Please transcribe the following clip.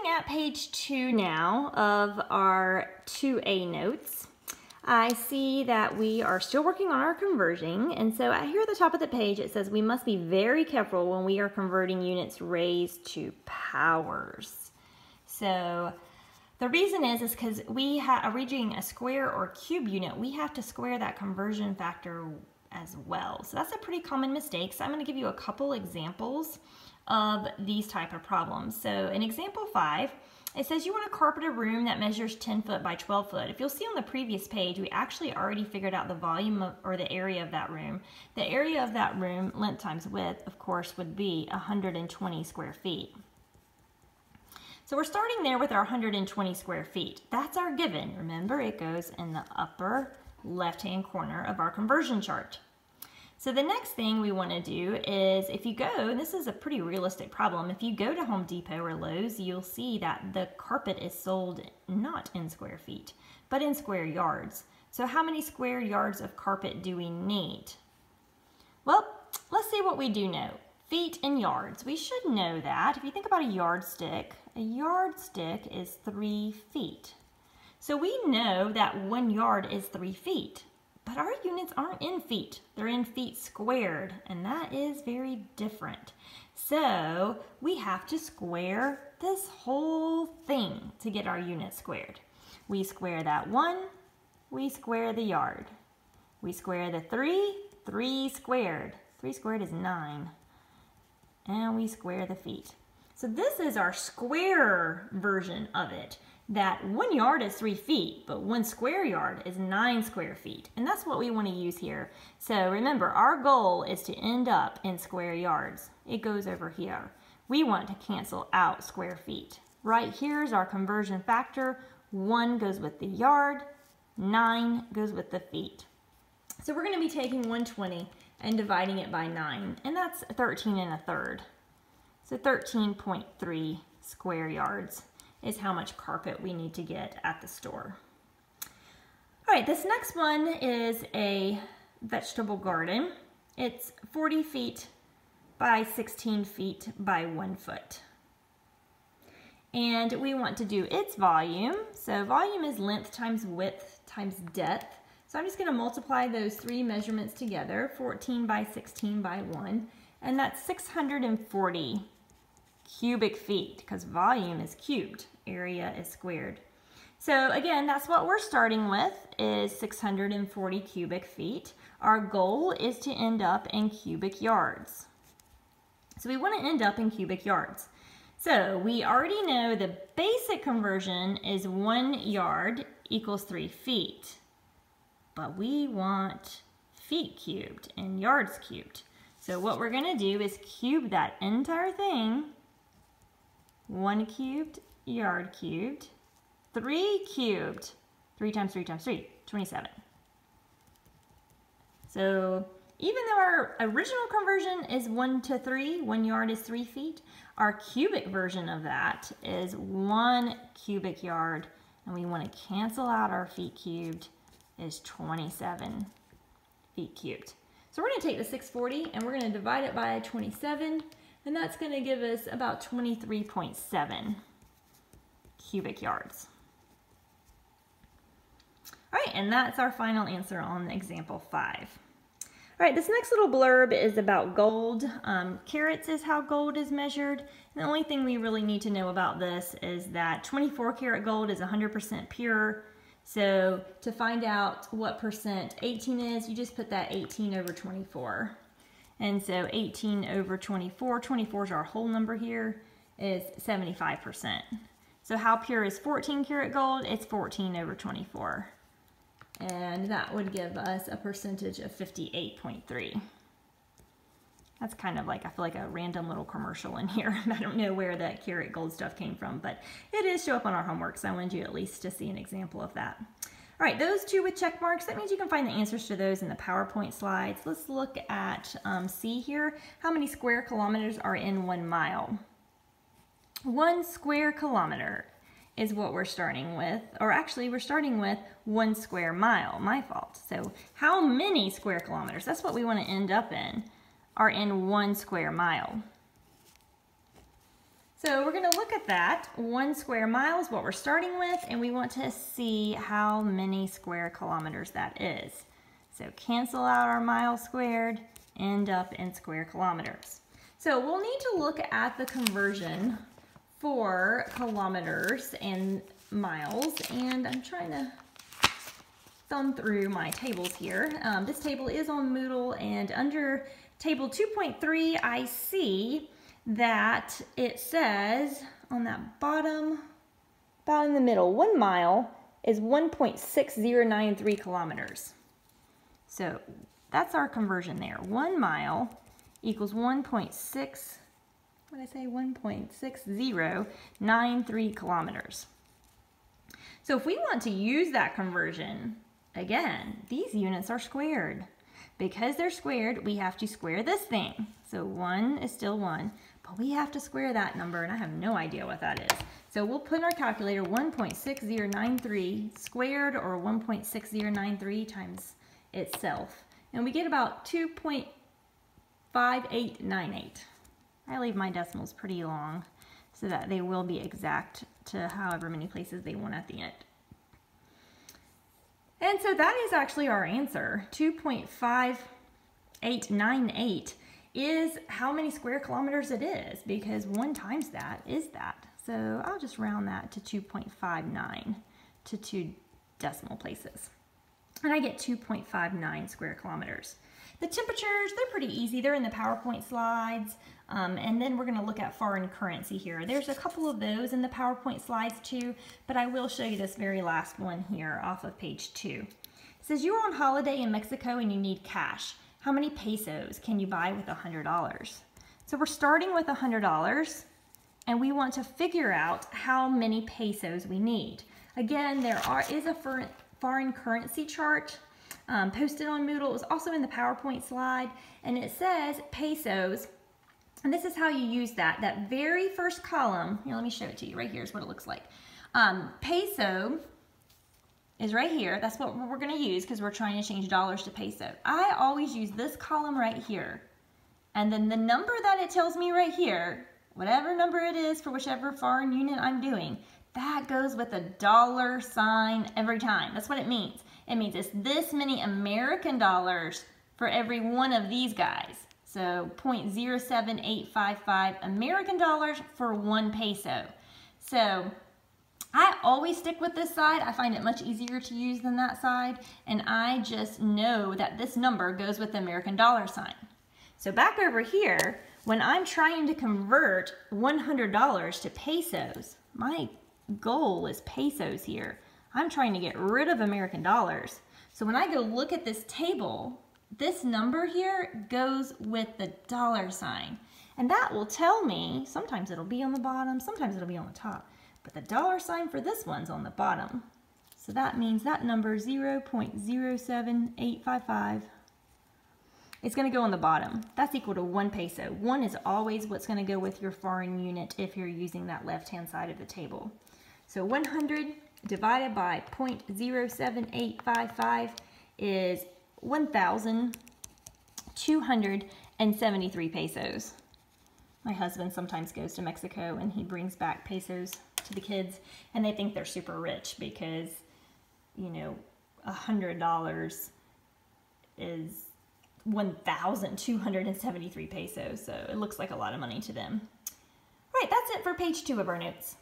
looking at page 2 now of our 2A notes, I see that we are still working on our conversion, and so here at the top of the page it says we must be very careful when we are converting units raised to powers. So the reason is because we are reaching a square or cube unit, we have to square that conversion factor as well. So that's a pretty common mistake. So I'm going to give you a couple examples of these type of problems. So in example 5, it says you want to carpet a room that measures 10 foot by 12 foot. If you'll see on the previous page, we actually already figured out the volume of, or the area of that room. The area of that room, length times width, of course, would be 120 square feet. So we're starting there with our 120 square feet. That's our given. Remember, it goes in the upper left-hand corner of our conversion chart. So the next thing we want to do is, if you go, and this is a pretty realistic problem, if you go to Home Depot or Lowe's, you'll see that the carpet is sold not in square feet, but in square yards. So how many square yards of carpet do we need? Well, let's see what we do know. Feet and yards. We should know that. If you think about a yardstick is 3 feet. So we know that 1 yard is 3 feet. But our units aren't in feet, they're in feet squared, and that is very different. So we have to square this whole thing to get our unit squared. We square that 1, we square the yard. We square the 3 squared. 3 squared is 9. And we square the feet. So this is our square version of it. That 1 yard is 3 feet, but 1 square yard is 9 square feet. And that's what we want to use here. So remember, our goal is to end up in square yards. It goes over here. We want to cancel out square feet. Right here is our conversion factor. 1 goes with the yard, 9 goes with the feet. So we're going to be taking 120 and dividing it by 9, and that's 13 1/3. So 13.3 square yards is how much carpet we need to get at the store. All right, this next one is a vegetable garden. It's 40 feet by 16 feet by 1 foot. And we want to do its volume. So volume is length times width times depth. So I'm just going to multiply those 3 measurements together, 14 by 16 by 1, and that's 640 cubic feet, because volume is cubed, area is squared. So again, that's what we're starting with, is 640 cubic feet. Our goal is to end up in cubic yards. So we want to end up in cubic yards. So we already know the basic conversion is 1 yard equals 3 feet. But we want feet cubed and yards cubed. So what we're going to do is cube that entire thing. 1 cubed, yard cubed, 3 cubed, 3 times 3 times 3, 27. So even though our original conversion is 1 to 3, 1 yard is 3 feet, our cubic version of that is 1 cubic yard, and we want to cancel out our feet cubed, is 27 feet cubed. So we're going to take the 640 and we're going to divide it by 27, and that's going to give us about 23.7 cubic yards. All right, and that's our final answer on example 5. All right, this next little blurb is about gold. Carats is how gold is measured. And the only thing we really need to know about this is that 24 karat gold is 100% pure. So to find out what percent 18 is, you just put that 18 over 24. And so 18 over 24, 24 is our whole number here, is 75%. So how pure is 14 karat gold? It's 14 over 24. And that would give us a percentage of 58.3. That's kind of like, I feel like a random little commercial in here. I don't know where that karat gold stuff came from, but it is show up on our homework, so I wanted you at least to see an example of that. All right, those 2 with check marks, that means you can find the answers to those in the PowerPoint slides. Let's look at C here. How many square kilometers are in 1 mile? 1 square kilometer is what we're starting with, or actually we're starting with 1 square mile, my fault. So how many square kilometers, that's what we want to end up in, are in 1 square mile. So we're going to look at that. 1 square mile is what we're starting with, and we want to see how many square kilometers that is. So cancel out our miles squared, end up in square kilometers. So we'll need to look at the conversion for kilometers and miles, and I'm trying to thumb through my tables here. This table is on Moodle, and under table 2.3 I see that it says on that bottom, about in the middle, 1 mile is 1.6093 kilometers. So that's our conversion there. 1 mile equals 1.6093 kilometers. So if we want to use that conversion, again, these units are squared. Because they're squared, we have to square this thing. So 1 is still 1, but we have to square that number, and I have no idea what that is. So we'll put in our calculator 1.6093 squared, or 1.6093 times itself. And we get about 2.5898. I leave my decimals pretty long so that they will be exact to however many places they want at the end. And so that is actually our answer. 2.5898 is how many square kilometers it is, because 1 times that is that. So I'll just round that to 2.59 to 2 decimal places. And I get 2.59 square kilometers. The temperatures, they're pretty easy. They're in the PowerPoint slides. And then we're going to look at foreign currency here. There's a couple of those in the PowerPoint slides too, but I will show you this very last one here off of page 2. It says you're on holiday in Mexico and you need cash. How many pesos can you buy with $100? So we're starting with $100, and we want to figure out how many pesos we need. Again, there is a foreign currency chart posted on Moodle. It was also in the PowerPoint slide, and it says pesos, and this is how you use that. That very first column, here, let me show it to you. Right here is what it looks like. Peso is right here. That's what we're going to use because we're trying to change dollars to peso. I always use this column right here, and then the number that it tells me right here, whatever number it is for whichever foreign unit I'm doing, that goes with a dollar sign every time. That's what it means. It means it's this many American dollars for every one of these guys. So 0.07855 American dollars for 1 peso. So I always stick with this side. I find it much easier to use than that side. And I just know that this number goes with the American dollar sign. So back over here, when I'm trying to convert $100 to pesos, my goal is pesos here. I'm trying to get rid of American dollars. So when I go look at this table, this number here goes with the dollar sign. And that will tell me, sometimes it'll be on the bottom, sometimes it'll be on the top, but the dollar sign for this one's on the bottom. So that means that number 0.07855 is going to go on the bottom. That's equal to 1 peso. 1 is always what's going to go with your foreign unit if you're using that left-hand side of the table. So 100 divided by 0.07855 is 1,273 pesos. My husband sometimes goes to Mexico and he brings back pesos to the kids, and they think they're super rich because, you know, $100 is 1,273 pesos, so it looks like a lot of money to them. All right, that's it for page 2 of our notes.